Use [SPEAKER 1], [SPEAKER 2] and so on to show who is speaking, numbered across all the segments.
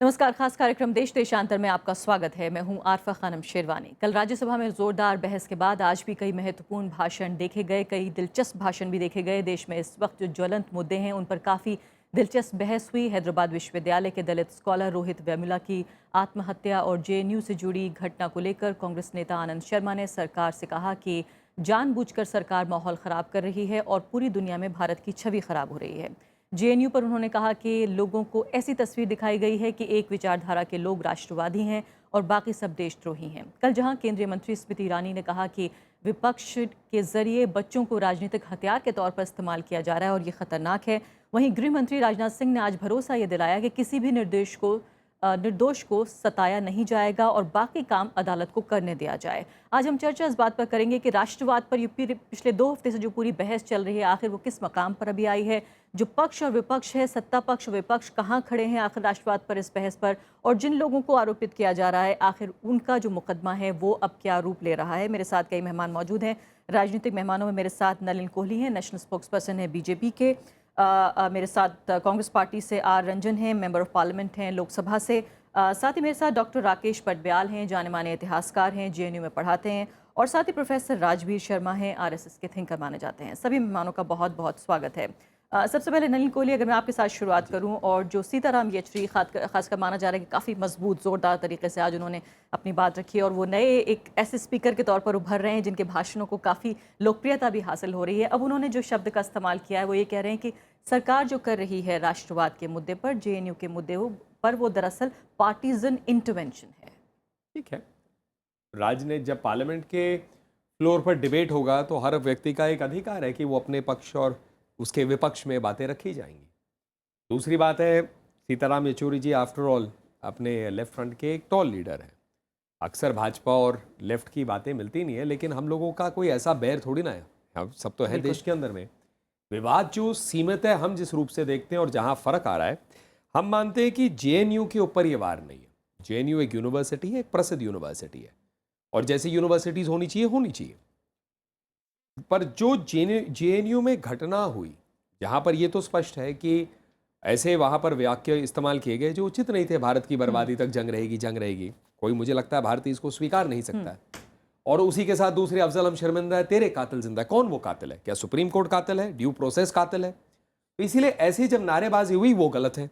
[SPEAKER 1] नमस्कार। खास कार्यक्रम देश देशांतर में आपका स्वागत है। मैं हूं आरफा खानम शेरवानी। कल राज्यसभा में जोरदार बहस के बाद आज भी कई महत्वपूर्ण भाषण देखे गए, कई दिलचस्प भाषण भी देखे गए। देश में इस वक्त जो ज्वलंत मुद्दे हैं उन पर काफ़ी दिलचस्प बहस हुई। हैदराबाद विश्वविद्यालय के दलित स्कॉलर रोहित वेमुला की आत्महत्या और जेएनयू से जुड़ी घटना को लेकर कांग्रेस नेता आनंद शर्मा ने सरकार से कहा कि जानबूझकर सरकार माहौल ख़राब कर रही है और पूरी दुनिया में भारत की छवि ख़राब हो रही है। जेएनयू पर उन्होंने कहा कि लोगों को ऐसी तस्वीर दिखाई गई है कि एक विचारधारा के लोग राष्ट्रवादी हैं और बाकी सब देशद्रोही हैं। कल जहां केंद्रीय मंत्री स्मृति ईरानी ने कहा कि विपक्ष के जरिए बच्चों को राजनीतिक हथियार के तौर पर इस्तेमाल किया जा रहा है और ये खतरनाक है, वहीं गृह मंत्री राजनाथ सिंह ने आज भरोसा ये दिलाया कि किसी भी निर्दोष को सताया नहीं जाएगा और बाकी काम अदालत को करने दिया जाए। आज हम चर्चा इस बात पर करेंगे कि राष्ट्रवाद पर पिछले 2 हफ्ते से जो पूरी बहस चल रही है आखिर वो किस मकाम पर अभी आई है, जो पक्ष और विपक्ष है, सत्ता पक्ष विपक्ष कहाँ खड़े हैं आखिर राष्ट्रवाद पर इस बहस पर, और जिन लोगों को आरोपित किया जा रहा है आखिर उनका जो मुकदमा है वो अब क्या रूप ले रहा है। मेरे साथ कई मेहमान मौजूद हैं। राजनीतिक मेहमानों में मेरे साथ नलिन कोहली हैं, नेशनल स्पोक्सपर्सन है बीजेपी के। मेरे साथ कांग्रेस पार्टी से आर रंजन हैं, मेंबर ऑफ पार्लियामेंट हैं लोकसभा से। साथ ही मेरे साथ डॉक्टर राकेश पटब्याल हैं, जाने माने इतिहासकार हैं, जेएनयू में पढ़ाते हैं, और साथ ही प्रोफेसर राजवीर शर्मा हैं, आरएसएस के थिंकर माने जाते हैं। सभी मेहमानों का बहुत बहुत स्वागत है। सबसे पहले नलिन कोहली, अगर मैं आपके साथ शुरुआत करूं, और जो सीताराम येचुरी खासकर माना जा रहा है कि काफ़ी मजबूत ज़ोरदार तरीके से आज उन्होंने अपनी बात रखी और वो नए एक ऐसे स्पीकर के तौर पर उभर रहे हैं जिनके भाषणों को काफ़ी लोकप्रियता भी हासिल हो रही है। अब उन्होंने जो शब्द का इस्तेमाल किया है वो ये कह रहे हैं कि सरकार जो कर रही है राष्ट्रवाद के मुद्दे पर, जेएनयू के मुद्दे पर, वो दरअसल पार्टीजन इंटरवेंशन है।
[SPEAKER 2] ठीक है, राजनीति जब पार्लियामेंट के फ्लोर पर डिबेट होगा तो हर व्यक्ति का एक अधिकार है कि वो अपने पक्ष और उसके विपक्ष में बातें रखी जाएंगी। दूसरी बात है, सीताराम येचुरी जी आफ्टर ऑल अपने लेफ्ट फ्रंट के एक टॉल लीडर हैं। अक्सर भाजपा और लेफ्ट की बातें मिलती नहीं है, लेकिन हम लोगों का कोई ऐसा बैर थोड़ी ना है, हम सब तो है देश के अंदर में। विवाद जो सीमित है, हम जिस रूप से देखते हैं और जहां फर्क आ रहा है, हम मानते हैं कि जेएनयू के ऊपर ये वार नहीं है। जेएनयू एक यूनिवर्सिटी है, एक प्रसिद्ध यूनिवर्सिटी है, और जैसे यूनिवर्सिटीज होनी चाहिए। पर जो जेएनयू में घटना हुई, जहां पर ये तो स्पष्ट है कि ऐसे वहां पर वाक्य इस्तेमाल किए गए जो उचित नहीं थे। भारत की बर्बादी तक जंग रहेगी। कोई, मुझे लगता है भारतीय इसको स्वीकार नहीं सकता है। और उसी के साथ दूसरे, अफजल हम शर्मिंदा है, तेरे कातिल जिंदा है। कौन वो कातिल है? क्या सुप्रीम कोर्ट कातिल है? ड्यू प्रोसेस कातिल है? तो इसीलिए ऐसी जब नारेबाजी हुई वो गलत है।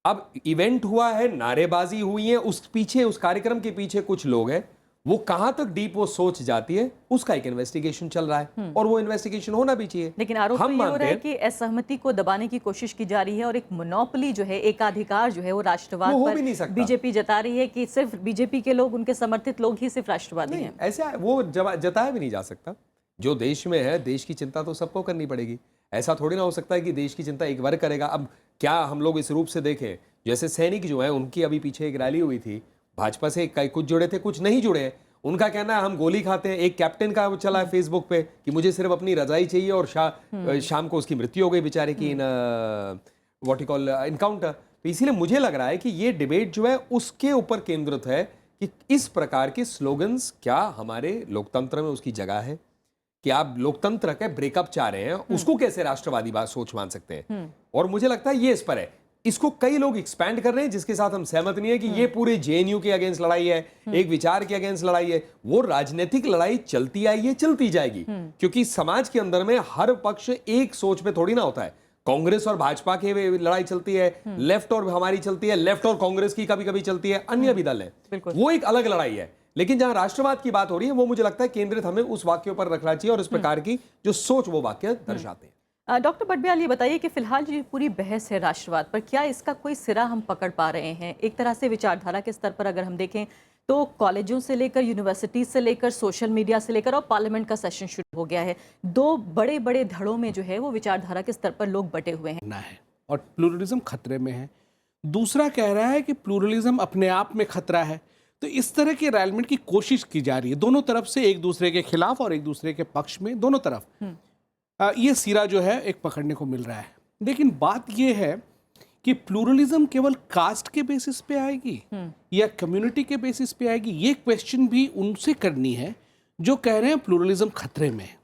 [SPEAKER 2] अब इवेंट हुआ है, नारेबाजी हुई है, उस पीछे, उस कार्यक्रम के पीछे कुछ लोग हैं, वो कहां तक डीप वो सोच जाती है, उसका एक इन्वेस्टिगेशन चल रहा है और वो इन्वेस्टिगेशन होना भी चाहिए।
[SPEAKER 1] लेकिन आरोप
[SPEAKER 2] हम
[SPEAKER 1] ये हो रहा है कि असहमति को दबाने की कोशिश की जा रही है और एक मोनोपोली जो है, एकाधिकार जो है वो राष्ट्रवाद पर बीजेपी जता रही है कि सिर्फ बीजेपी के लोग, उनके समर्थित लोग ही सिर्फ राष्ट्रवादी हैं।
[SPEAKER 2] ऐसा वो जताया भी नहीं जा सकता। जो देश में है, देश की चिंता तो सबको करनी पड़ेगी। ऐसा थोड़ी ना हो सकता है कि देश की चिंता एक वर्ग करेगा। अब क्या हम लोग इस रूप से देखें, जैसे सैनिक जो है उनकी अभी पीछे एक रैली हुई थी, भाजपा से कुछ जुड़े थे, कुछ नहीं जुड़े। उनका कहना है हम गोली खाते हैं। एक कैप्टन का चला है फेसबुक पे कि मुझे सिर्फ अपनी रजाई चाहिए, और शाम को उसकी मृत्यु हो गई बेचारे की in what you call encounter. तो इसीलिए मुझे लग रहा है कि ये डिबेट जो है उसके ऊपर केंद्रित है कि इस प्रकार के स्लोगन्स क्या हमारे लोकतंत्र में उसकी जगह है, कि आप लोकतंत्र का ब्रेकअप चाह रहे हैं, उसको कैसे राष्ट्रवादी बात सोच मान सकते हैं। और मुझे लगता है ये इस पर है। इसको कई लोग एक्सपैंड कर रहे हैं, जिसके साथ हम सहमत नहीं है कि ये पूरे जेएनयू के अगेंस्ट लड़ाई है, एक विचार के अगेंस्ट लड़ाई है। वो राजनीतिक लड़ाई चलती आई है, चलती जाएगी, क्योंकि समाज के अंदर में हर पक्ष एक सोच पे थोड़ी ना होता है। कांग्रेस और भाजपा की लड़ाई चलती है, लेफ्ट और हमारी चलती है, लेफ्ट और कांग्रेस की कभी कभी चलती है, अन्य भी दल है, वो एक अलग लड़ाई है। लेकिन जहां राष्ट्रवाद की बात हो रही है, वो मुझे लगता है केंद्रित हमें उस वाक्यों पर रखना चाहिए और इस प्रकार की जो सोच वो वाक्य दर्शाते हैं।
[SPEAKER 1] डॉक्टर पटब्याल, ये बताइए कि फिलहाल जो पूरी बहस है राष्ट्रवाद पर, क्या इसका कोई सिरा हम पकड़ पा रहे हैं? एक तरह से विचारधारा के स्तर पर अगर हम देखें तो कॉलेजों से लेकर, यूनिवर्सिटी से लेकर, सोशल मीडिया से लेकर और पार्लियामेंट का सेशन शुरू हो गया है। 2 बड़े बड़े धड़ों में जो है वो विचारधारा के स्तर पर लोग बटे हुए हैं
[SPEAKER 3] और प्लूरलिज्म खतरे में है। दूसरा कह रहा है कि प्लूरलिज्म अपने आप में खतरा है। तो इस तरह के अलाइनमेंट की कोशिश की जा रही है दोनों तरफ से, एक दूसरे के खिलाफ और एक दूसरे के पक्ष में, दोनों तरफ ये सिरा जो है एक पकड़ने को मिल रहा है। लेकिन बात ये है कि प्लूरलिज्म केवल कास्ट के बेसिस पे आएगी या कम्युनिटी के बेसिस पे आएगी, ये क्वेश्चन भी उनसे करनी है जो कह रहे हैं प्लूरलिज्म खतरे में है।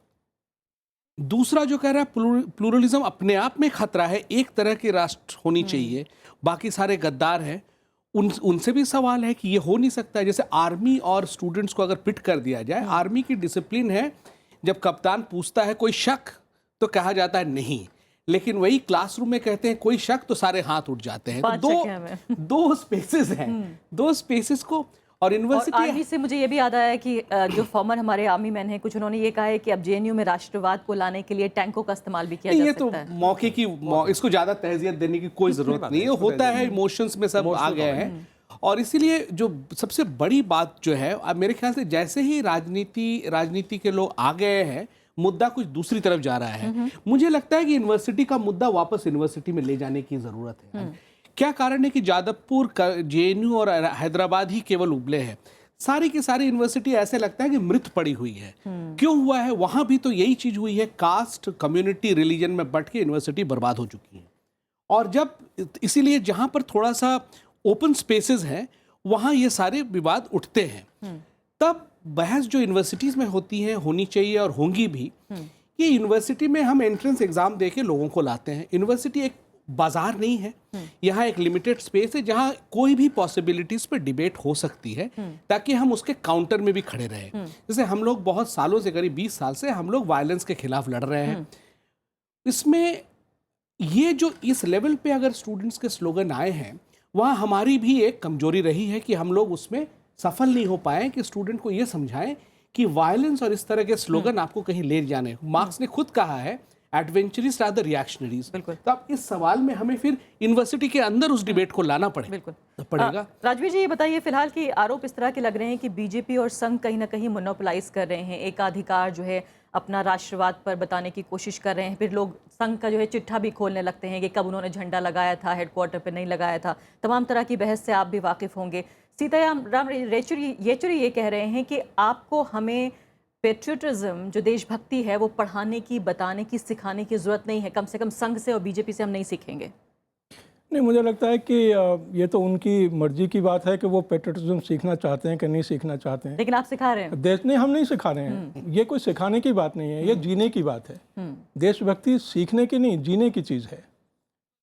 [SPEAKER 3] दूसरा जो कह रहा है प्लूरलिज्म अपने आप में खतरा है, एक तरह की राष्ट्र होनी चाहिए, बाकी सारे गद्दार हैं, उनसे भी सवाल है कि ये हो नहीं सकता है। जैसे आर्मी और स्टूडेंट्स को अगर पिट कर दिया जाए, आर्मी की डिसिप्लिन है, जब कप्तान पूछता है कोई शक तो कहा जाता है नहीं, लेकिन वही क्लासरूम में कहते हैं कोई शक तो सारे हाथ उठ जाते हैं। तो दो स्पेसेस हैं, दो स्पेसेस को। और यूनिवर्सिटी
[SPEAKER 1] आर्मी से मुझे ये भी याद आया कि जो फॉर्मर हमारे आर्मी मैन हैं, कुछ उन्होंने ये कहा है कि अब जेएनयू में राष्ट्रवाद को लाने के लिए टैंकों का इस्तेमाल भी किया जा सकता है।
[SPEAKER 3] तो मौके की इसको ज्यादा तहजीत देने की कोई जरूरत नहीं है, होता है, इमोशंस में सब आ गए हैं। और इसीलिए जो सबसे बड़ी बात जो है, अब मेरे ख्याल से जैसे ही राजनीति के लोग आ गए हैं, मुद्दा कुछ दूसरी तरफ जा रहा है। मुझे लगता है कि यूनिवर्सिटी का मुद्दा वापस यूनिवर्सिटी में ले जाने की जरूरत है। क्या कारण है कि जादवपुर, जेएनयू और हैदराबाद ही केवल उबले हैं, सारी की सारी यूनिवर्सिटी ऐसे लगता है कि मृत पड़ी हुई है। क्यों हुआ है? वहां भी तो यही चीज हुई है, कास्ट, कम्युनिटी, रिलीजन में बट के यूनिवर्सिटी बर्बाद हो चुकी है। और जब इसीलिए जहां पर थोड़ा सा ओपन स्पेसेस हैं, वहां ये सारे विवाद उठते हैं। तब बहस जो यूनिवर्सिटीज में होती है, होनी चाहिए और होंगी भी। ये यूनिवर्सिटी में हम एंट्रेंस एग्जाम दे के लोगों को लाते हैं। यूनिवर्सिटी एक बाजार नहीं है, यहाँ एक लिमिटेड स्पेस है जहाँ कोई भी पॉसिबिलिटीज पे डिबेट हो सकती है, ताकि हम उसके काउंटर में भी खड़े रहें। जैसे हम लोग बहुत सालों से, करीब 20 साल से हम लोग वायलेंस के खिलाफ लड़ रहे हैं। इसमें ये जो इस लेवल पे अगर स्टूडेंट्स के स्लोगन आए हैं, वहाँ हमारी भी एक कमजोरी रही है कि हम लोग उसमें सफल नहीं हो पाए कि स्टूडेंट को ये समझाएं कि वायलेंस और इस तरह के स्लोगन आपको कहीं ले जाने। मार्क्स ने खुद कहा है एडवेंचरिस्ट आर द रिएक्शनरीज। तो अब इस सवाल में हमें फिर यूनिवर्सिटी के अंदर उस डिबेट को लाना पड़ेगा।
[SPEAKER 1] राजवीर जी, ये बताइए, फिलहाल की आरोप इस तरह के लग रहे हैं कि बीजेपी और संघ कहीं ना कहीं मोनोपोलाइज कर रहे हैं, एकाधिकार जो है अपना राष्ट्रवाद पर बताने की कोशिश कर रहे हैं। फिर लोग संघ का जो है चिट्ठा भी खोलने लगते हैं कि कब उन्होंने झंडा लगाया था, हेडक्वार्टर पर नहीं लगाया था। तमाम तरह की बहस से आप भी वाकिफ होंगे। सीताराम येचुरी ये कह रहे हैं कि आपको हमें पेट्रियटिज्म, जो देशभक्ति है, वो पढ़ाने की, बताने की, सिखाने की जरूरत नहीं है। कम से कम संघ से और बीजेपी से हम नहीं सीखेंगे।
[SPEAKER 4] नहीं, मुझे लगता है कि ये तो उनकी मर्जी की बात है कि वो पेट्रियटिज्म सीखना चाहते हैं कि नहीं सीखना चाहते हैं।
[SPEAKER 1] लेकिन आप सिखा रहे हैं।
[SPEAKER 4] देश नहीं, हम नहीं सिखा रहे हैं। ये कोई सिखाने की बात नहीं है, ये जीने की बात है। देशभक्ति सीखने की नहीं, जीने की चीज़ है।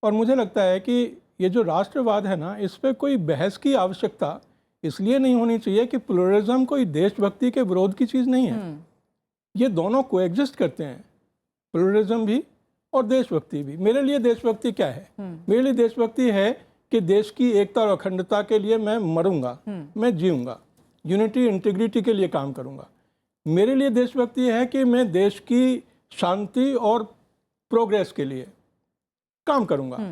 [SPEAKER 4] और मुझे लगता है कि ये जो राष्ट्रवाद है ना, इस पर कोई बहस की आवश्यकता इसलिए नहीं होनी चाहिए कि प्लुरलिज्म कोई देशभक्ति के विरोध की चीज़ नहीं है। ये दोनों कोएग्जिस्ट करते हैं, प्लुरलिज्म भी और देशभक्ति भी। मेरे लिए देशभक्ति क्या है? मेरे लिए देशभक्ति है कि देश की एकता और अखंडता के लिए मैं मरूंगा, मैं जीऊंगा, यूनिटी इंटीग्रिटी के लिए काम करूंगा। मेरे लिए देशभक्ति है कि मैं देश की शांति और प्रोग्रेस के लिए काम करूंगा।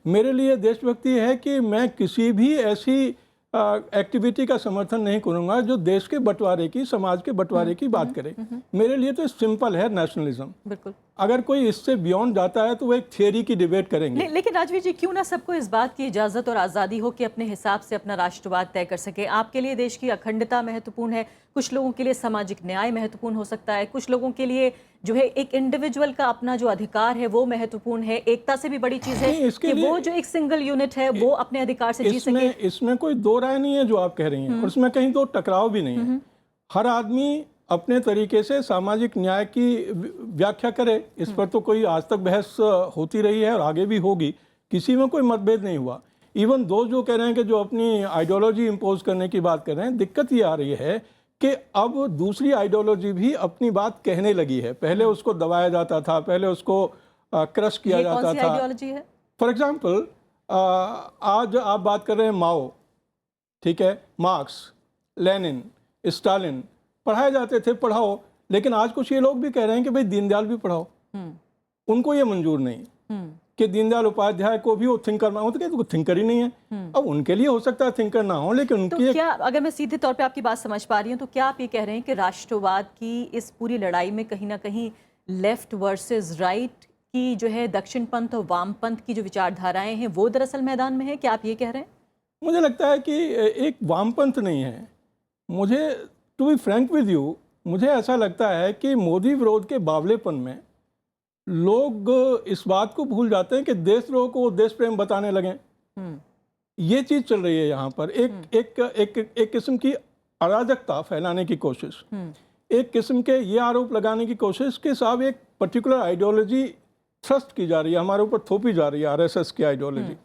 [SPEAKER 4] मेरे लिए देशभक्ति है कि मैं किसी भी ऐसी एक्टिविटी का समर्थन नहीं करूंगा जो देश के बंटवारे की, समाज के बंटवारे की बात करे। मेरे लिए तो सिंपल है नेशनलिज्म।
[SPEAKER 1] बिल्कुल।
[SPEAKER 4] अगर कोई इससे बियॉन्ड जाता है तो वो एक थियरी की डिबेट करेंगे।
[SPEAKER 1] लेकिन राजवीर जी, क्यों ना सबको इस बात की इजाजत और आज़ादी हो कि अपने हिसाब से अपना राष्ट्रवाद तय कर सके। आपके लिए देश की अखंडता महत्वपूर्ण है, कुछ लोगों के लिए सामाजिक न्याय महत्वपूर्ण हो सकता है, कुछ लोगों के लिए जो है एक इंडिविजुअल का अपना जो अधिकार है वो महत्वपूर्ण है। एकता से भी बड़ी चीज है कि वो जो एक सिंगल यूनिट है वो अपने अधिकार से जी सके।
[SPEAKER 4] इसमें कोई दो राय नहीं है जो आप कह रही हैं, और इसमें कहीं दो टकराव भी नहीं है। हर आदमी अपने तरीके से सामाजिक न्याय की व्याख्या करे, इस पर तो कोई आज तक बहस होती रही है और आगे भी होगी, किसी में कोई मतभेद नहीं हुआ। इवन दो जो कह रहे हैं कि जो अपनी आइडियोलॉजी इम्पोज करने की बात कर रहे हैं, दिक्कत ये आ रही है कि अब दूसरी आइडियोलॉजी भी अपनी बात कहने लगी है। पहले उसको दबाया जाता था, पहले उसको क्रश किया जाता था।
[SPEAKER 1] कौन सी आइडियोलॉजी है?
[SPEAKER 4] फॉर एग्जाम्पल, आज आप बात कर रहे हैं माओ, ठीक है, मार्क्स, लेनिन, स्टालिन पढ़ाए जाते थे, पढ़ाओ। लेकिन आज कुछ ये लोग भी कह रहे हैं कि भाई दीनदयाल भी पढ़ाओ। उनको ये मंजूर नहीं कि दीनदयाल उपाध्याय को भी वो थिंकर ना हो, तो कहते थिंकर ही नहीं है। अब उनके लिए हो सकता है थिंकर ना हो, लेकिन उनकी
[SPEAKER 1] तो क्या, अगर मैं सीधे तौर पे आपकी बात समझ पा रही हूँ, तो क्या आप ये कह रहे हैं कि राष्ट्रवाद की इस पूरी लड़ाई में कहीं ना कहीं लेफ्ट वर्सेस राइट की जो है, दक्षिण पंथ और वाम पंथ की जो विचारधाराएं हैं वो दरअसल मैदान में है? क्या आप ये कह रहे हैं?
[SPEAKER 4] मुझे लगता है कि एक वामपंथ नहीं है। मुझे, to be frank with you, मुझे ऐसा लगता है कि मोदी विरोध के बावलेपन में लोग इस बात को भूल जाते हैं कि देशद्रोह को देश प्रेम बताने लगे। ये चीज चल रही है यहाँ पर। एक किस्म की अराजकता फैलाने की कोशिश, एक किस्म के ये आरोप लगाने की कोशिश कि साहब एक पर्टिकुलर आइडियोलॉजी थ्रस्ट की जा रही है, हमारे ऊपर थोपी जा रही है, आरएसएस की आइडियोलॉजी।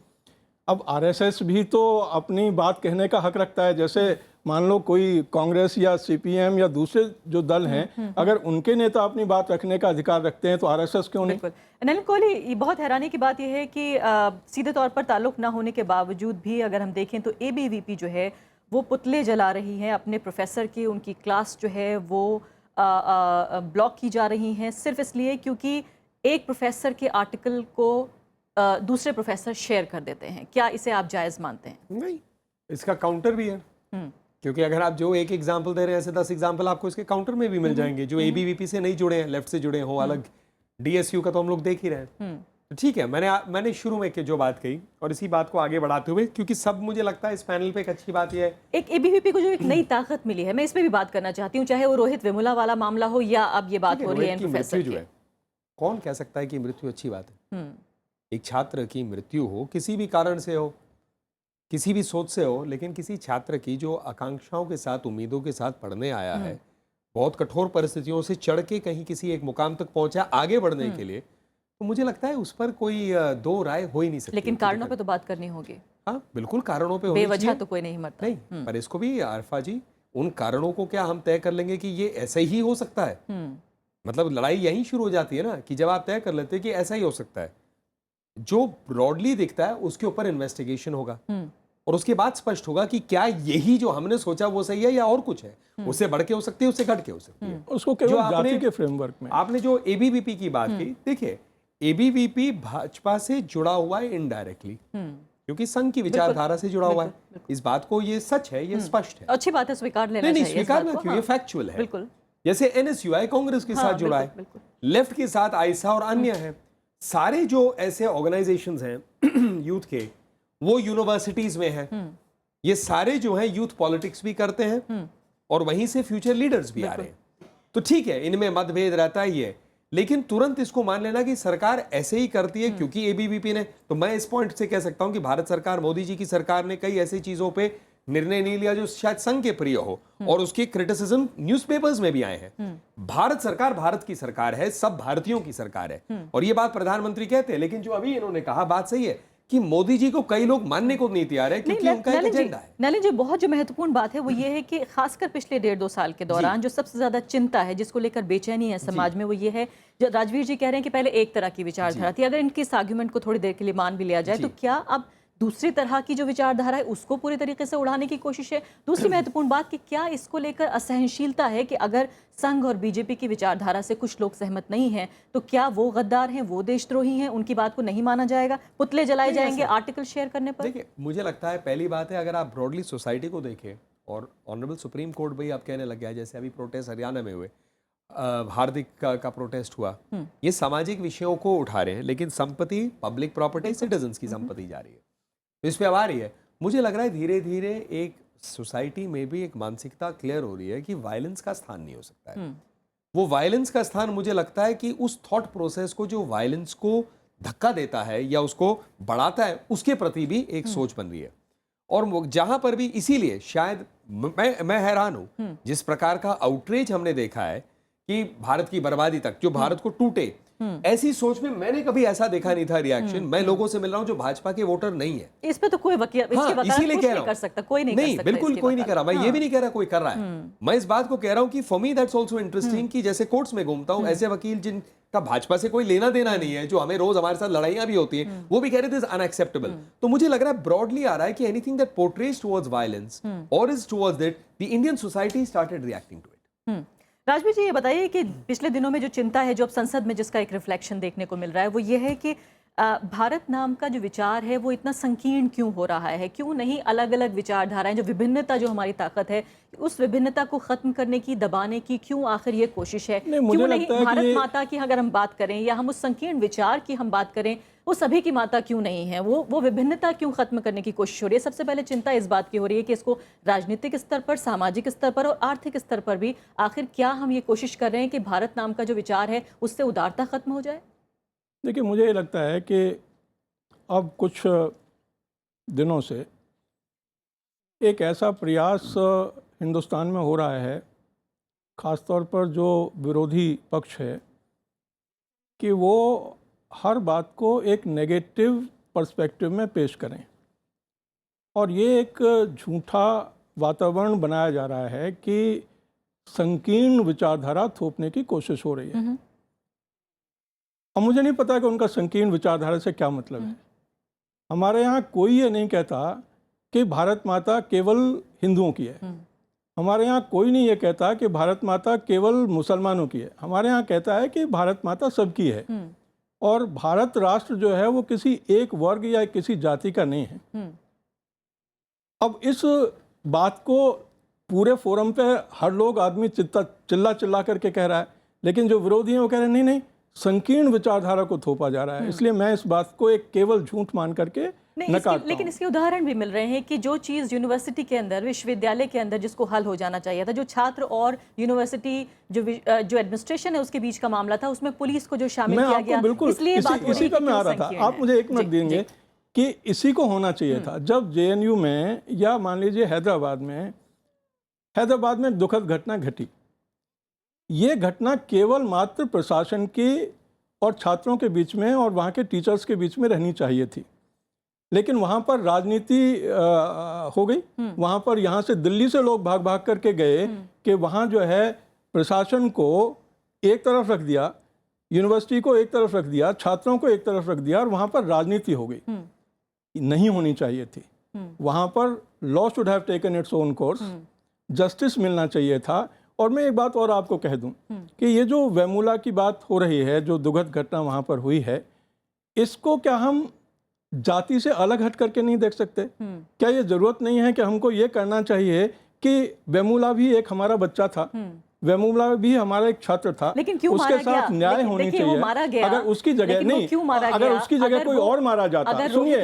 [SPEAKER 4] अब आरएसएस भी तो अपनी बात कहने का हक रखता है। जैसे मान लो कोई कांग्रेस या सीपीएम या दूसरे जो दल हैं, अगर उनके नेता अपनी बात रखने का अधिकार रखते हैं तो आरएसएस क्यों नहीं?
[SPEAKER 1] बिल्कुल। नलिन कोहली, ये बहुत हैरानी की बात यह है कि सीधे तौर पर ताल्लुक ना होने के बावजूद भी अगर हम देखें तो एबीवीपी जो है वो पुतले जला रही है अपने प्रोफेसर की, उनकी क्लास जो है वो ब्लॉक की जा रही हैं सिर्फ इसलिए क्योंकि एक प्रोफेसर के आर्टिकल को दूसरे प्रोफेसर शेयर कर देते हैं। क्या इसे आप जायज़ मानते हैं?
[SPEAKER 2] नहीं, इसका काउंटर भी है, क्योंकि अगर आप जो एक एग्जाम्पल दे रहे हैं ऐसे 10 एग्जाम्पल आपको इसके काउंटर में भी मिल जाएंगे जो एबीवीपी से नहीं जुड़े हैं, लेफ्ट से जुड़े हो, अलग डीएसयू का तो हम लोग देख ही रहे हैं। तो ठीक है, मैंने शुरू में जो बात कही और इसी बात को आगे बढ़ाते हुए, क्योंकि सब मुझे लगता है इस पैनल पे एक अच्छी बात यह है,
[SPEAKER 1] एक एबीवीपी को जो एक नई ताकत मिली है, मैं इसमें भी बात करना चाहती हूँ, चाहे वो रोहित वेमुला वाला मामला हो या अब ये बात हो रही है प्रोफेसर
[SPEAKER 2] जो है, कौन कह सकता है कि मृत्यु अच्छी बात है? एक छात्र की मृत्यु हो, किसी भी कारण से हो, किसी भी सोच से हो, लेकिन किसी छात्र की जो आकांक्षाओं के साथ, उम्मीदों के साथ पढ़ने आया है, बहुत कठोर परिस्थितियों से चढ़ के कहीं किसी एक मुकाम तक पहुंचा आगे बढ़ने के लिए, तो मुझे लगता है उस पर कोई दो राय हो ही नहीं सकती।
[SPEAKER 1] लेकिन कारणों पे तो बात करनी होगी।
[SPEAKER 2] हाँ बिल्कुल, कारणों पे
[SPEAKER 1] बेवजह तो कोई नहीं मरता।
[SPEAKER 2] नहीं, पर इसको भी आरफा जी, उन कारणों को क्या हम तय कर लेंगे कि ये ऐसा ही हो सकता है? मतलब लड़ाई यहीं शुरू हो जाती है ना, कि जब आप तय कर लेते हैं कि ऐसा ही हो सकता है, जो ब्रॉडली दिखता है उसके ऊपर इन्वेस्टिगेशन होगा और उसके बाद स्पष्ट होगा कि क्या यही जो हमने सोचा वो सही है या और कुछ है, उससे बढ़ के हो सकती है, उससे घट के हो सकती है।
[SPEAKER 4] उसको केवल जाति के फ्रेमवर्क में
[SPEAKER 2] आपने जो एबीवीपी की बात की, देखिए एबीवीपी भाजपा से जुड़ा हुआ है इनडायरेक्टली, क्योंकि संघ की विचारधारा से जुड़ा हुआ है। इस बात को, ये सच है, ये स्पष्ट है,
[SPEAKER 1] अच्छी बात है, स्वीकार लेना चाहिए।
[SPEAKER 2] नहीं स्वीकार ना क्यों, ये फैक्चुअल है।
[SPEAKER 1] बिल्कुल,
[SPEAKER 2] जैसे एनएसयूआई कांग्रेस के साथ जुड़ा है, लेफ्ट के साथ आइसा और अन्य है, सारे जो ऐसे ऑर्गेनाइजेशंस हैं यूथ के, वो यूनिवर्सिटीज में है, ये सारे जो हैं यूथ पॉलिटिक्स भी करते हैं और वहीं से फ्यूचर लीडर्स भी आ रहे हैं। तो ठीक है, इनमें मतभेद रहता ही है, लेकिन तुरंत इसको मान लेना कि सरकार ऐसे ही करती है क्योंकि एबीवीपी ने, तो मैं इस पॉइंट से कह सकता हूं कि भारत सरकार, मोदी जी की सरकार ने कई ऐसी चीजों पे निर्णय नहीं लिया जो शायद संघ के प्रिय हो और उसके क्रिटिसिज्म न्यूज़पेपर्स में भी आए हैं। भारत सरकार भारत की सरकार है, सब भारतीयों की सरकार है, और ये बात प्रधानमंत्री कहते हैं। लेकिन जो अभी इन्होंने कहा बात सही है कि मोदी जी को कई लोग मानने को नहीं तैयार है क्योंकि उनका एक एजेंडा है।
[SPEAKER 1] नलिन जी, बहुत जो महत्वपूर्ण बात है वो ये है कि खासकर पिछले 1.5-2 साल के दौरान जो सबसे ज्यादा चिंता है, जिसको लेकर बेचैनी है समाज में, वो ये है, जो राजवीर जी कह रहे हैं कि पहले एक तरह की विचारधारा थी, अगर इनके इस आर्ग्यूमेंट को थोड़ी देर के लिए मान भी लिया जाए, तो क्या अब दूसरी तरह की जो विचारधारा है उसको पूरी तरीके से उड़ाने की कोशिश है? दूसरी महत्वपूर्ण बात कि क्या इसको लेकर असहनशीलता है कि अगर संघ और बीजेपी की विचारधारा से कुछ लोग सहमत नहीं हैं तो क्या वो गद्दार हैं, वो देशद्रोही हैं, उनकी बात को नहीं माना जाएगा, पुतले जलाए जाएंगे आर्टिकल शेयर करने पर?
[SPEAKER 2] देखिए, मुझे लगता है पहली बात है, अगर आप ब्रॉडली सोसाइटी को देखें, और ऑनरेबल सुप्रीम कोर्ट भी आप कहने लग गया है, जैसे अभी प्रोटेस्ट हरियाणा में हुए, हार्दिक का प्रोटेस्ट हुआ, ये सामाजिक विषयों को उठा रहे हैं, लेकिन संपत्ति, पब्लिक प्रॉपर्टी, सिटीजन्स की संपत्ति जा रही है, इस पे आ रही है। मुझे लग रहा है धीरे धीरे एक सोसाइटी में भी एक मानसिकता क्लियर हो रही है कि वायलेंस का स्थान नहीं हो सकता है। वो वायलेंस का स्थान, मुझे लगता है कि उस थॉट प्रोसेस को जो वायलेंस को धक्का देता है या उसको बढ़ाता है, उसके प्रति भी एक सोच बन रही है। और जहां पर भी, इसीलिए शायद मैं हैरान हूं जिस प्रकार का आउटरीच हमने देखा है कि भारत की बर्बादी तक, जो भारत को टूटे, ऐसी सोच में मैंने कभी ऐसा देखा नहीं था रिएक्शन। मैं लोगों से मिल रहा हूं जो भाजपा के वोटर नहीं है।
[SPEAKER 1] इस पे तो कोई वकील
[SPEAKER 2] इसीलिए कह रहा हूं,
[SPEAKER 1] कर सकता, कोई नहीं
[SPEAKER 2] नहीं, बिल्कुल कोई नहीं कर रहा। मैं ये भी नहीं कह रहा कोई कर रहा है, मैं इस बात को कह रहा हूं कि for me that's also interesting कि जैसे कोर्ट्स में घूमता हूं, ऐसे वकील जिनका भाजपा से कोई लेना देना नहीं है, जो हमें रोज हमारे साथ लड़ाइयां भी होती है, वो भी कह रहे थे अनएक्सेप्टेबल। तो मुझे लग रहा है ब्रॉडली आ रहा है कि anything that portrays towards violence और is towards that the Indian society started reacting to it.
[SPEAKER 1] Rajveer ji, ये बताइए कि पिछले दिनों में जो चिंता है, जो अब संसद में जिसका एक रिफ्लेक्शन देखने को मिल रहा है, वो ये है कि भारत नाम का जो विचार है वो इतना संकीर्ण क्यों हो रहा है? क्यों नहीं अलग अलग विचारधाराएं, जो विभिन्नता, जो हमारी ताकत है, उस विभिन्नता को खत्म करने की, दबाने की क्यों आखिर ये कोशिश है? क्यों नहीं भारत माता की अगर हम बात करें या हम उस संकीर्ण विचार की हम बात करें, वो सभी की माता क्यों नहीं है? वो विभिन्नता क्यों खत्म करने की कोशिश हो रही है? सबसे पहले चिंता इस बात की हो रही है कि इसको राजनीतिक स्तर पर, सामाजिक स्तर पर और आर्थिक स्तर पर भी आखिर क्या हम ये कोशिश कर रहे हैं कि भारत नाम का जो विचार है उससे उदारता खत्म हो जाए?
[SPEAKER 4] देखिए, मुझे ये लगता है कि अब कुछ दिनों से एक ऐसा प्रयास हिंदुस्तान में हो रहा है, ख़ासतौर पर जो विरोधी पक्ष है, कि वो हर बात को एक नेगेटिव पर्सपेक्टिव में पेश करें। और ये एक झूठा वातावरण बनाया जा रहा है कि संकीर्ण विचारधारा थोपने की कोशिश हो रही है। अब मुझे नहीं पता कि उनका संकीर्ण विचारधारा से क्या मतलब है। हमारे यहाँ कोई ये नहीं कहता कि भारत माता केवल हिंदुओं की है। हमारे यहाँ कोई नहीं ये कहता कि भारत माता केवल मुसलमानों की है। हमारे यहाँ कहता है कि भारत माता सबकी है और भारत राष्ट्र जो है वो किसी एक वर्ग या किसी जाति का नहीं है। अब इस बात को पूरे फोरम पे हर लोग आदमी चिल्ला चिल्ला करके कह रहा है, लेकिन जो विरोधी हैं वो कह रहे हैं नहीं नहीं, संकीर्ण विचारधारा को थोपा जा रहा है। इसलिए मैं इस बात को एक केवल झूठ मान करके
[SPEAKER 1] लेकिन इसके उदाहरण भी मिल रहे हैं कि जो चीज़ यूनिवर्सिटी के अंदर, विश्वविद्यालय के अंदर जिसको हल हो जाना चाहिए था, जो छात्र और यूनिवर्सिटी जो एडमिनिस्ट्रेशन है उसके बीच का मामला था, उसमें पुलिस को जो शामिल किया गया,
[SPEAKER 4] बिल्कुल इसी पर मैं आ रहा था। आप मुझे एक मिनट देंगे कि इसी को होना चाहिए था। जब जेएनयू में या मान लीजिए हैदराबाद में एक दुखद घटना घटी, ये घटना केवल मात्र प्रशासन के और छात्रों के बीच में और वहाँ के टीचर्स के बीच में रहनी चाहिए थी, लेकिन वहाँ पर राजनीति हो गई। वहाँ पर यहाँ से दिल्ली से लोग भाग भाग करके गए कि वहाँ जो है प्रशासन को एक तरफ रख दिया, यूनिवर्सिटी को एक तरफ रख दिया, छात्रों को एक तरफ रख दिया और वहाँ पर राजनीति हो गई। नहीं होनी चाहिए थी। वहाँ पर law should have taken its own course, justice मिलना चाहिए था। और मैं एक बात और आपको कह दूं कि ये जो वेमुला की बात हो रही है, जो दुखद घटना वहाँ पर हुई है, इसको क्या हम जाति से अलग हट करके नहीं देख सकते? क्या ये जरूरत नहीं है कि हमको ये करना चाहिए कि वेमुला भी एक हमारा बच्चा था, वेमुला भी हमारा एक छात्र था,
[SPEAKER 1] लेकिन क्यों
[SPEAKER 4] उसके साथ न्याय होनी चाहिए। अगर उसकी जगह नहीं, अगर उसकी जगह कोई और मारा जाता, सुनिए,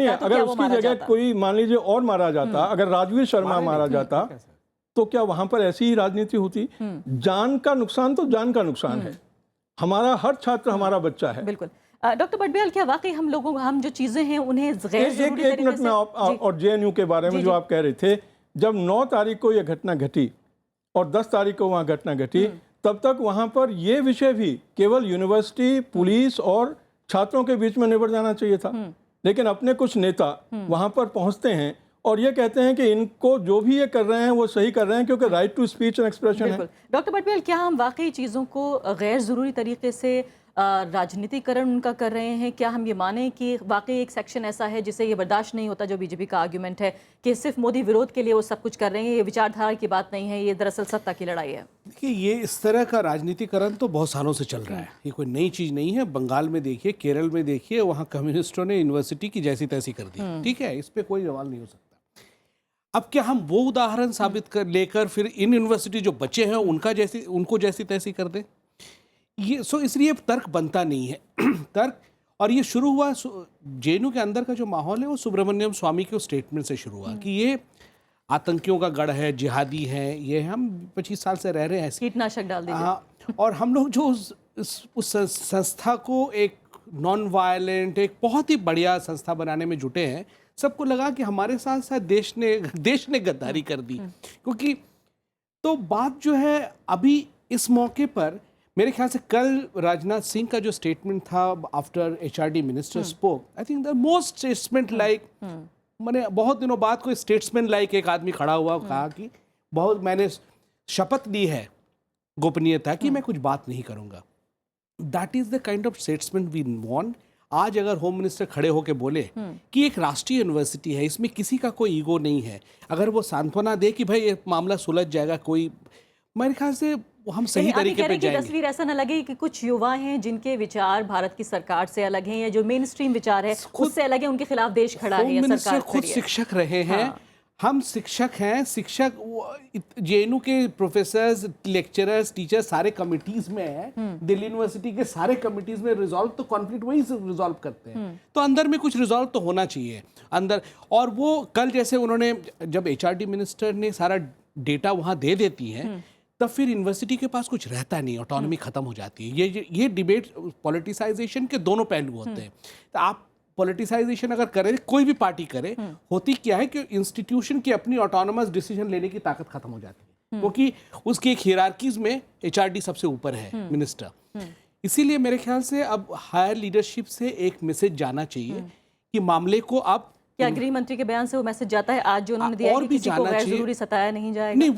[SPEAKER 4] अगर उसकी जगह कोई मान लीजिए और मारा जाता, अगर राजवीर शर्मा मारा जाता, तो क्या वहां पर ऐसी ही राजनीति होती? जान का नुकसान तो जान का नुकसान है। हमारा हर छात्र हमारा बच्चा है।
[SPEAKER 1] बिल्कुल। डॉक्टर भट्टबियाल, क्या वाकई हम जो चीजें हैं उन्हें गैर जरूरी
[SPEAKER 4] एक मिनट में और जेएनयू के बारे में जो आप कह रहे थे, जब 9 तारीख को यह घटना घटी और 10 तारीख को वहाँ घटना घटी, तब तक वहाँ पर यह विषय भी केवल यूनिवर्सिटी, पुलिस और छात्रों के बीच में निबट जाना चाहिए था। लेकिन अपने कुछ नेता वहाँ पर पहुँचते हैं और ये कहते हैं कि इनको जो भी ये कर रहे हैं वो सही कर रहे हैं क्योंकि right to speech and expression है।
[SPEAKER 1] डॉक्टर भट्टबियाल, क्या हम वाकई चीज़ों को गैर ज़रूरी तरीके से राजनीतिकरण उनका कर रहे हैं? क्या हम ये माने कि वाकई एक सेक्शन ऐसा है जिसे ये बर्दाश्त नहीं होता, जो बीजेपी का आर्गुमेंट है कि सिर्फ मोदी विरोध के लिए वो सब कुछ कर रहे हैं, ये विचारधारा की बात नहीं है, ये दरअसल सत्ता की लड़ाई है?
[SPEAKER 3] देखिए, ये इस तरह का राजनीतिकरण तो बहुत सालों से चल रहा है, ये कोई नई चीज़ नहीं है। बंगाल में देखिए, केरल में देखिए, वहाँ कम्युनिस्टों ने यूनिवर्सिटी की जैसी तैसी कर दी। ठीक है, इस पर कोई सवाल नहीं हो सकता। अब क्या हम वो उदाहरण साबित कर लेकर फिर इन यूनिवर्सिटी जो बच्चे हैं उनको जैसी तैसी कर दें? ये इसलिए तर्क बनता नहीं है। तर्क, और ये शुरू हुआ जेएनयू के अंदर का जो माहौल है वो सुब्रमण्यम स्वामी के स्टेटमेंट से शुरू हुआ कि ये आतंकियों का गढ़ है, जिहादी है, ये हम 25 साल से रह रहे हैं,
[SPEAKER 1] कीटनाशक डाल दीजिए।
[SPEAKER 3] हाँ, और हम लोग जो उस संस्था को एक नॉन वायलेंट, एक बहुत ही बढ़िया संस्था बनाने में जुटे हैं, सबको लगा कि हमारे साथ साथ देश ने गद्दारी कर दी। क्योंकि तो बात जो है अभी इस मौके पर, मेरे ख्याल से कल राजनाथ सिंह का जो स्टेटमेंट था after HRD minister spoke, I think the most statement like, मैंने बहुत दिनों बाद कोई स्टेट्समैन लाइक एक आदमी खड़ा हुआ, कहा कि मैंने शपथ ली है गोपनीयता की, मैं कुछ बात नहीं करूंगा। That is the kind of statesman we want. आज अगर होम मिनिस्टर खड़े होकर बोले कि एक राष्ट्रीय यूनिवर्सिटी है, इसमें किसी का कोई ईगो नहीं है, अगर वो सांत्वना दे कि भाई ये मामला सुलझ जाएगा, कोई, मेरे ख्याल से हम सही तरीके पे जाएंगे।
[SPEAKER 1] तस्वीर ऐसा न लगे कि कुछ युवा हैं जिनके विचार भारत की सरकार से अलग हैं, या जो मेन स्ट्रीम विचार है उससे अलग है, उनके खिलाफ देश खड़ा है या सरकार
[SPEAKER 3] खुद शिक्षक रहे हैं। हम शिक्षक हैं, शिक्षक जेएनयू के प्रोफेसर्स, लेक्चरर्स, टीचर्स सारे कमिटीज में हैं। दिल्ली यूनिवर्सिटी के सारे कमिटीज में रिजॉल्व तो कॉन्फ्लिक्ट वही रिजॉल्व करते हैं, तो अंदर में कुछ रिजॉल्व तो होना चाहिए अंदर। और वो कल जैसे उन्होंने, जब एचआरडी मिनिस्टर ने सारा डेटा वहाँ दे देती हैं, तब फिर यूनिवर्सिटी के पास कुछ रहता नहीं, ऑटोनॉमी खत्म हो जाती है। ये डिबेट पॉलिटिसाइजेशन के दोनों पहलू होते हैं। तो आप पॉलिटिसाइजेशन अगर करे, कोई भी पार्टी करे, होती क्या है कि इंस्टीट्यूशन की अपनी ऑटोनोमस डिसीजन लेने की ताकत खत्म हो जाती है, क्योंकि उसकी एक हियरार्कीज में एचआरडी सबसे ऊपर है, मिनिस्टर। इसीलिए मेरे ख्याल से अब हायर लीडरशिप से एक मैसेज जाना चाहिए कि मामले को अब
[SPEAKER 1] क्या गृह मंत्री के बयान से वो मैसेज जाता है आज जो उन्होंने दिया है
[SPEAKER 3] और
[SPEAKER 1] कि
[SPEAKER 3] भी
[SPEAKER 1] किसी को
[SPEAKER 3] जाना
[SPEAKER 1] गैर
[SPEAKER 3] चाहिए।
[SPEAKER 1] जरूरी सताया नहीं जाएगा?
[SPEAKER 3] नहीं,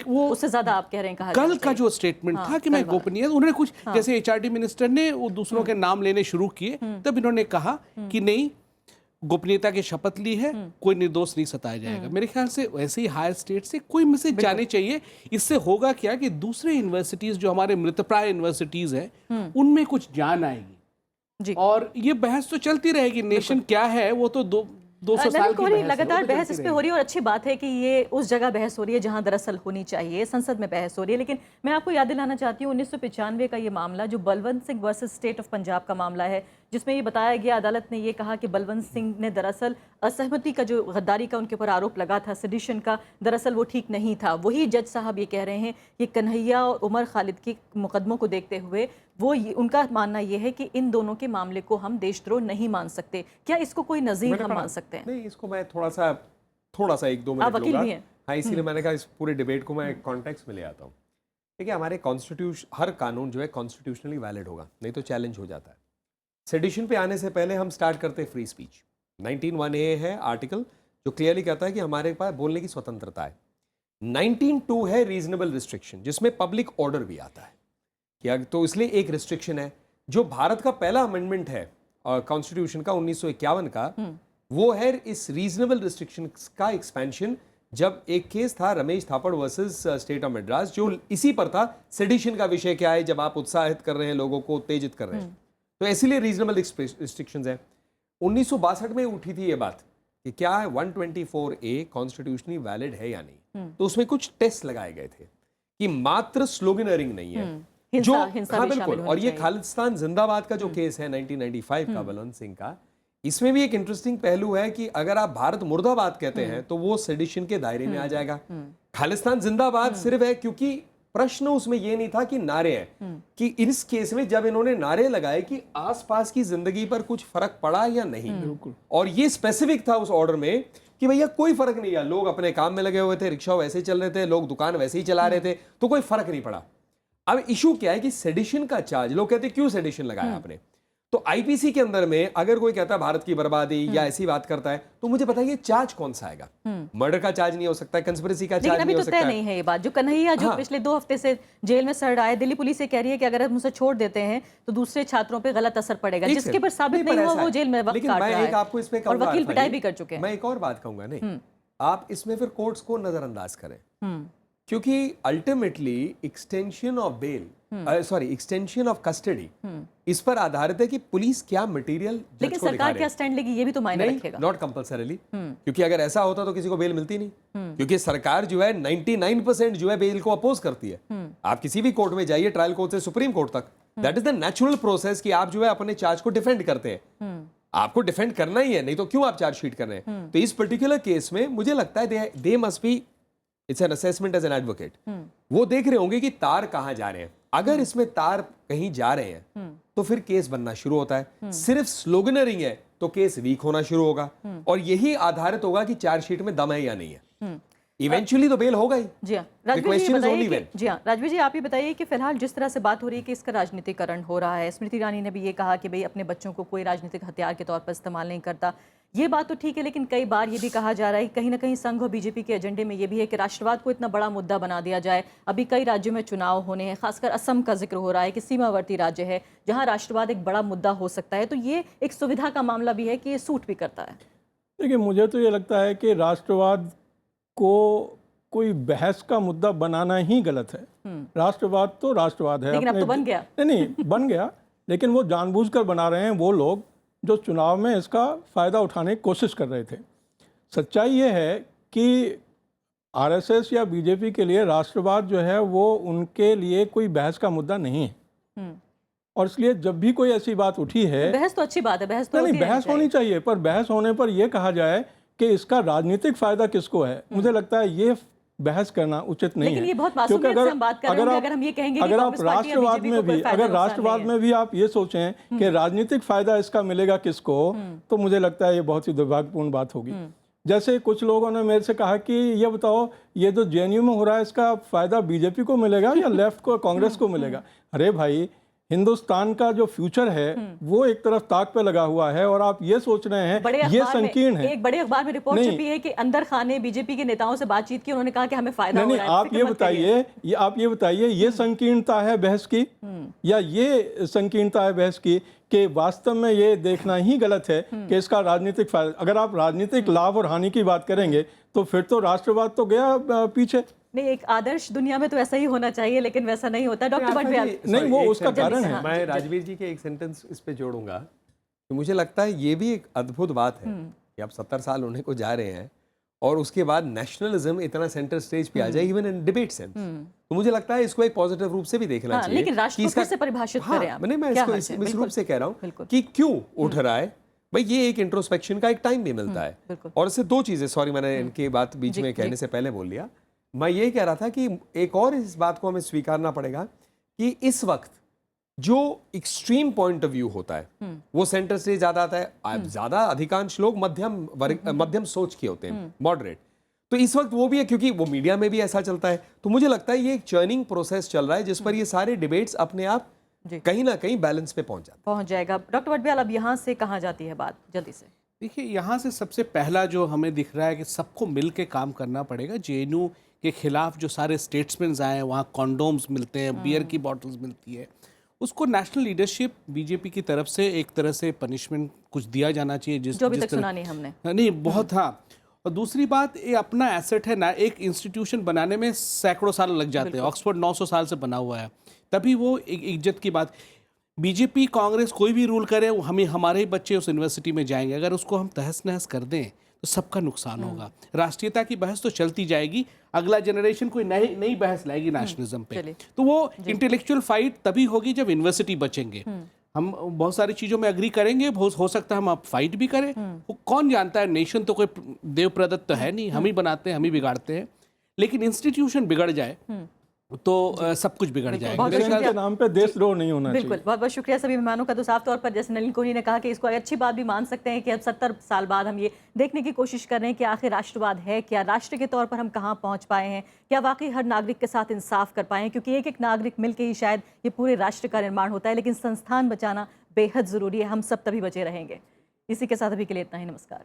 [SPEAKER 3] वो
[SPEAKER 1] उससे ज्यादा आप कह रहे हैं कहा
[SPEAKER 3] कल
[SPEAKER 1] जाना
[SPEAKER 3] का
[SPEAKER 1] चाहिए।
[SPEAKER 3] जो स्टेटमेंट
[SPEAKER 1] हाँ,
[SPEAKER 3] था कि मैं
[SPEAKER 1] कल वाला।
[SPEAKER 3] गोपनीय, उन्होंने कुछ जैसे एचआरडी मिनिस्टर ने वो दूसरों के नाम लेने शुरू किए, तब इन्होंने कहा कि नहीं, गोपनीयता की शपथ ली है, कोई निर्दोष नहीं सताया जाएगा। मेरे ख्याल से वैसे ही हायर स्टेट से कोई मैसेज जाने चाहिए। इससे होगा क्या कि दूसरे यूनिवर्सिटीज जो हमारे मृतप्राय यूनिवर्सिटीज हैं उनमें कुछ जान आएगी
[SPEAKER 1] जी।
[SPEAKER 3] और ये बहस तो चलती रहेगी। नेशन क्या है वो तो 200 साल की बहस है,
[SPEAKER 1] लगातार
[SPEAKER 3] वो तो
[SPEAKER 1] बहस
[SPEAKER 3] चलती
[SPEAKER 1] इस पे हो रही है और अच्छी बात है कि ये उस जगह बहस हो रही है जहां दरअसल होनी चाहिए, संसद में बहस हो रही है। लेकिन मैं आपको याद दिलाना चाहती हूँ 1995 का ये मामला जो Balwant Singh versus state of Punjab का मामला है, जिसमें ये बताया गया, अदालत ने ये कहा कि बलवंत सिंह ने दरअसल असहमति का जो गद्दारी का उनके ऊपर आरोप लगा था, सेडिशन का, दरअसल वो ठीक नहीं था। वही जज साहब ये कह रहे हैं कि कन्हैया और उमर खालिद के मुकदमों को देखते हुए उनका मानना ये है कि इन दोनों के मामले को हम देशद्रोह नहीं मान सकते। क्या इसको कोई नज़ीर हम मान सकते हैं?
[SPEAKER 2] नहीं, इसको मैं थोड़ा सा 1-2 मिनट
[SPEAKER 1] आप वकील
[SPEAKER 2] लूंगा।
[SPEAKER 1] भी हैं।
[SPEAKER 2] हाँ, इसीलिए मैंने कहा इस पूरे डिबेट को मैं कॉन्टेक्स्ट में ले आता हूँ। देखिए, हमारे कॉन्स्टिट्यूशन, हर कानून जो है कॉन्स्टिट्यूशनली वैलिड होगा, नहीं तो चैलेंज हो जाता है। सेडिशन पे आने से पहले हम स्टार्ट करते हैं फ्री स्पीच। 19(1)(a) है आर्टिकल जो क्लियरली कहता है कि हमारे पास बोलने की स्वतंत्रता है। 19(2) है रीजनेबल रिस्ट्रिक्शन, जिसमें पब्लिक ऑर्डर भी आता है कि तो इसलिए एक रिस्ट्रिक्शन है। जो भारत का पहला अमेंडमेंट है कॉन्स्टिट्यूशन का 1951 का, वो है इस रीजनेबल रिस्ट्रिक्शन का एक्सपेंशन। जब एक केस था Ramesh Thapar versus state of Madras, जो इसी पर था, सेडिशन का विषय क्या है जब आप उत्साहित कर रहे हैं, लोगों को उत्तेजित कर रहे हैं, तो इसीलिए रीजनेबल रिस्ट्रिक्शंस है। 1962 में उठी थी ये बात कि क्या 124A कॉन्स्टिट्यूशनली वैलिड है या नहीं। तो उसमें कुछ टेस्ट लगाए गए थे कि मात्र स्लोगनरिंग नहीं है, जो
[SPEAKER 1] हिंसा
[SPEAKER 2] हाँ
[SPEAKER 1] भी शामिल
[SPEAKER 2] बिल्कुल।
[SPEAKER 1] होनी
[SPEAKER 2] और ये
[SPEAKER 1] चाहिए।
[SPEAKER 2] खालिस्तान जिंदाबाद का जो केस है 1995 का बलवंत सिंह का, इसमें भी एक इंटरेस्टिंग पहलू है कि अगर आप भारत मुर्दाबाद कहते हैं तो वो सेडिशन के दायरे में आ जाएगा। खालिस्तान जिंदाबाद सिर्फ है क्योंकि प्रश्न उसमें ये नहीं था कि नारे हैं, कि इस केस में जब इन्होंने नारे लगाए कि आसपास की जिंदगी पर कुछ फर्क पड़ा या नहीं, और ये स्पेसिफिक था उस ऑर्डर में कि भैया कोई फर्क नहीं है, लोग अपने काम में लगे हुए थे, रिक्शा वैसे ही चल रहे थे, लोग दुकान वैसे ही चला रहे थे, तो कोई फर्क नहीं पड़ा। अब इशू क्या है कि सेडिशन का चार्ज, लोग कहते हैं क्यों सेडिशन लगाया आपने, तो आईपीसी के अंदर में अगर कोई कहता है भारत की बर्बादी या ऐसी बात करता है, तो मुझे बताइए चार्ज कौन सा आएगा? मर्डर का चार्ज नहीं हो सकता है, कंस्पिरेसी का
[SPEAKER 1] लेकिन
[SPEAKER 2] चार्ज
[SPEAKER 1] अभी
[SPEAKER 2] नहीं हो
[SPEAKER 1] तो
[SPEAKER 2] सकता
[SPEAKER 1] तय
[SPEAKER 2] है।
[SPEAKER 1] नहीं है ये बात। जो कन्हैया जो पिछले 2 हफ्ते से जेल में सड़ रहा है, दिल्ली पुलिस ये कह रही है कि अगर हम उसे छोड़ देते हैं तो दूसरे छात्रों पे गलत असर पड़ेगा,
[SPEAKER 2] एक
[SPEAKER 1] जिसके
[SPEAKER 2] सेकंड,
[SPEAKER 1] पर साबित नहीं
[SPEAKER 2] पर
[SPEAKER 1] हुआ
[SPEAKER 2] ऐसा
[SPEAKER 1] वो
[SPEAKER 2] है।
[SPEAKER 1] जेल में वक्त
[SPEAKER 2] लेकिन
[SPEAKER 1] काट
[SPEAKER 2] मैं
[SPEAKER 1] रहा
[SPEAKER 2] एक आपको
[SPEAKER 1] है
[SPEAKER 2] इसमें
[SPEAKER 1] और वकील पिटाई भी कर चुके हैं।
[SPEAKER 2] मैं एक और बात कहूंगा, नहीं आप इसमें फिर कोर्ट्स को नजरअंदाज करें, क्योंकि ultimately extension of bail, extension of custody इस पर आधारित है कि पुलिस क्या मटेरियल जज
[SPEAKER 1] लेकिन
[SPEAKER 2] को दिखा
[SPEAKER 1] सरकार
[SPEAKER 2] रही
[SPEAKER 1] क्या
[SPEAKER 2] है।
[SPEAKER 1] स्टैंड लेगी ये भी तो मायने
[SPEAKER 2] नहीं,
[SPEAKER 1] रखेगा।
[SPEAKER 2] नॉट कंपल्सरीली, क्योंकि अगर ऐसा होता तो किसी को बेल मिलती नहीं, क्योंकि सरकार जो है 99% जो है बेल को अपोज करती है। आप किसी भी कोर्ट में जाइए, ट्रायल कोर्ट से सुप्रीम कोर्ट तक, that is the natural process कि आप जो है अपने चार्ज को डिफेंड करते हैं। आपको डिफेंड करना ही है, नहीं तो क्यों आप चार्जशीट कर रहे हैं। तो इस पर्टिकुलर केस में मुझे लगता है they must be, it's an assessment as an advocate, वो देख रहे होंगे कि तार कहां जा रहे हैं। अगर इसमें तार कहीं जा रहे हैं तो फिर केस बनना शुरू होता है। सिर्फ स्लोगनरिंग है तो केस वीक होना शुरू होगा, और यही आधारित होगा कि चार्जशीट में दम है या नहीं है। इवेंचुअली तो बेल होगा ही।
[SPEAKER 1] जी हाँ,
[SPEAKER 2] The
[SPEAKER 1] Rajveer ji
[SPEAKER 2] question is
[SPEAKER 1] बताइए
[SPEAKER 2] only
[SPEAKER 1] कि
[SPEAKER 2] when.
[SPEAKER 1] जी हाँ, राजवीर जी आप ही बताइए कि फिलहाल जिस तरह से बात हो रही है कि इसका राजनीतिकरण हो रहा है, स्मृति ईरानी ने भी ये कहा कि भाई अपने बच्चों को कोई राजनीतिक हथियार के तौर पर इस्तेमाल नहीं करता। ये बात तो ठीक है, लेकिन कई बार ये भी कहा जा रहा है कि कहीं ना कहीं संघ और बीजेपी के एजेंडे में ये भी है कि राष्ट्रवाद को इतना बड़ा मुद्दा बना दिया जाए। अभी कई राज्यों में चुनाव होने हैं, खासकर असम का जिक्र हो रहा है कि सीमावर्ती राज्य है जहाँ राष्ट्रवाद एक बड़ा मुद्दा हो सकता है, तो ये एक सुविधा का मामला भी है कि ये सूट भी करता है।
[SPEAKER 4] देखिए, मुझे तो ये लगता है कि राष्ट्रवाद को कोई बहस का मुद्दा बनाना ही गलत है। राष्ट्रवाद तो राष्ट्रवाद है।
[SPEAKER 1] लेकिन अब तो बन गया।
[SPEAKER 4] नहीं बन गया, लेकिन वो जानबूझकर बना रहे हैं वो लोग जो चुनाव में इसका फ़ायदा उठाने की कोशिश कर रहे थे। सच्चाई ये है कि आरएसएस या बीजेपी के लिए राष्ट्रवाद जो है वो उनके लिए कोई बहस का मुद्दा नहीं है, और इसलिए जब भी कोई ऐसी बात उठी है,
[SPEAKER 1] बहस तो अच्छी बात है, बहस तो
[SPEAKER 4] नहीं
[SPEAKER 1] होती रहनी
[SPEAKER 4] बहस होनी चाहिए, पर बहस होने पर यह कहा जाए कि इसका राजनीतिक फायदा किसको है, मुझे लगता है ये बहस करना उचित नहीं
[SPEAKER 1] लेकिन
[SPEAKER 4] है।
[SPEAKER 1] ये बहुत मासूमियत से हम बात कर रहे हैं। अगर हम ये कहेंगे कि
[SPEAKER 4] अगर आप
[SPEAKER 1] कांग्रेस पार्टी या
[SPEAKER 4] राष्ट्रवाद
[SPEAKER 1] बीजेपी
[SPEAKER 4] में
[SPEAKER 1] को कोई
[SPEAKER 4] भी
[SPEAKER 1] फायदा
[SPEAKER 4] अगर
[SPEAKER 1] नुकसान
[SPEAKER 4] राष्ट्रवाद
[SPEAKER 1] नहीं है।
[SPEAKER 4] में भी आप ये सोचें कि राजनीतिक फायदा इसका मिलेगा किसको, तो मुझे लगता है ये बहुत ही दुर्भाग्यपूर्ण बात होगी। जैसे कुछ लोगों ने मेरे से कहा कि ये बताओ ये जो जेएनयू में हो रहा है इसका फायदा बीजेपी को मिलेगा या लेफ्ट को, कांग्रेस को मिलेगा। अरे भाई, हिंदुस्तान का जो फ्यूचर है वो एक तरफ ताक पे लगा हुआ है और आप ये सोच रहे हैं
[SPEAKER 1] बड़े
[SPEAKER 4] ये
[SPEAKER 1] अखबार में
[SPEAKER 4] संकीर्ण है।
[SPEAKER 1] एक बड़े अखबार में रिपोर्ट
[SPEAKER 4] नहीं।
[SPEAKER 1] छपी है कि अंदर खान ने बीजेपी के नेताओं से बातचीत की, उन्होंने कहा कि हमें फायदा हो
[SPEAKER 4] नहीं,
[SPEAKER 1] रहा है।
[SPEAKER 4] आप
[SPEAKER 1] फिक्र
[SPEAKER 4] ये
[SPEAKER 1] मत करिए।
[SPEAKER 4] बताइए, आप ये बताइए, ये संकीर्णता है बहस की या ये संकीर्णता है बहस की कि वास्तव में ये देखना ही गलत है कि इसका राजनीतिक फायदा, अगर आप राजनीतिक लाभ और हानि की बात करेंगे तो फिर तो राष्ट्रवाद तो गया पीछे।
[SPEAKER 1] नहीं, एक आदर्श दुनिया में तो ऐसा ही होना चाहिए, लेकिन वैसा नहीं होता। डॉक्टर भट्टवियाल,
[SPEAKER 4] नहीं, वो उसका कारण है।
[SPEAKER 2] मैं राजवीर जी के एक सेंटेंस इस पे जोड़ूंगा कि मुझे लगता है ये भी एक अद्भुत बात है कि आप 70 साल होने को जा रहे हैं और उसके बाद नेशनलिज्म इतना सेंटर स्टेज पे आ जाए इवन इन डिबेट सेंस, तो मुझे लगता है इसको एक पॉजिटिव रूप से भी देखना
[SPEAKER 1] हाँ,
[SPEAKER 2] चाहिए।
[SPEAKER 1] लेकिन राष्ट्र को फिर से परिभाषित करें आप।
[SPEAKER 2] मैंने मैं
[SPEAKER 1] क्या
[SPEAKER 2] इसको
[SPEAKER 1] हर्ज
[SPEAKER 2] इस
[SPEAKER 1] है?
[SPEAKER 2] रूप
[SPEAKER 1] बिल्कुल,
[SPEAKER 2] से कह रहा हूँ
[SPEAKER 1] बिल्कुल।
[SPEAKER 2] कि क्यों उठ रहा है भाई, ये एक इंट्रोस्पेक्शन का एक टाइम भी मिलता है।
[SPEAKER 1] बिल्कुल।
[SPEAKER 2] और इससे दो चीजें, सॉरी मैंने इनकी बात बीच में कहने से पहले बोल लिया, मैं ये कह रहा था कि एक और इस बात को हमें स्वीकारना पड़ेगा कि इस वक्त जो एक्सट्रीम पॉइंट ऑफ व्यू होता है वो सेंटर से ज्यादा आता है। ज्यादा अधिकांश लोग मध्यम सोच के होते हैं, मॉडरेट। तो इस वक्त वो भी है क्योंकि वो मीडिया में भी ऐसा चलता है। तो मुझे लगता है ये एक चर्निंग प्रोसेस चल रहा है जिस पर ये सारे डिबेट्स अपने आप कहीं ना कहीं बैलेंस पे पहुंच
[SPEAKER 1] जाएगा। डॉक्टर भट्टवियाल, अब यहाँ से कहाँ जाती है बात जल्दी से?
[SPEAKER 3] देखिए, यहाँ से सबसे पहला जो हमें दिख रहा है कि सबको मिल के काम करना पड़ेगा। जेएनयू के खिलाफ जो सारे स्टेट्समैन आए हैं, वहाँ कॉन्डोम्स मिलते हैं, बियर की बॉटल्स मिलती है, उसको नेशनल लीडरशिप बीजेपी की तरफ से एक तरह से पनिशमेंट कुछ दिया जाना चाहिए।
[SPEAKER 1] जो अभी तक सुना नहीं हमने।
[SPEAKER 3] नहीं, बहुत। हाँ, और दूसरी बात, ये अपना एसेट है ना, एक इंस्टीट्यूशन बनाने में सैकड़ों साल लग जाते हैं। ऑक्सफोर्ड 900 साल से बना हुआ है, तभी वो एक इज्जत की बात। बीजेपी कांग्रेस कोई भी रूल करे, हमें हमारे ही बच्चे उस यूनिवर्सिटी में जाएंगे। अगर उसको हम तहस नहस कर दें तो सबका नुकसान होगा। राष्ट्रीयता की बहस तो चलती जाएगी, अगला जनरेशन कोई नई बहस लाएगी नेशनलिज्म पे, तो वो इंटेलेक्चुअल फाइट तभी होगी जब यूनिवर्सिटी बचेंगे। हम बहुत सारी चीज़ों में अग्री करेंगे, हो सकता है हम आप फाइट भी करें। वो कौन जानता है, नेशन तो कोई देव प्रदत्त तो है नहीं, हम ही बनाते हैं, हम ही बिगाड़ते हैं। लेकिन इंस्टीट्यूशन बिगड़ जाए तो सब कुछ बिगड़ जाएगा।
[SPEAKER 1] बहुत
[SPEAKER 4] देश के नाम पे देशद्रोह नहीं होना चाहिए।
[SPEAKER 1] बिल्कुल, बहुत बहुत शुक्रिया सभी मेहमानों का। तो साफ तौर पर जैसे नलिन कोहली ने कहा कि इसको अच्छी बात भी मान सकते हैं कि अब 70 साल बाद हम ये देखने की कोशिश कर रहे हैं कि आखिर राष्ट्रवाद है क्या, राष्ट्र के तौर पर हम कहाँ पहुँच पाए हैं, क्या वाकई हर नागरिक के साथ इंसाफ कर पाए हैं, क्योंकि एक एक नागरिक मिलकर ही शायद ये पूरे राष्ट्र का निर्माण होता है। लेकिन संस्थान बचाना बेहद ज़रूरी है, हम सब तभी बचे रहेंगे। इसी के साथ अभी के लिए इतना ही, नमस्कार।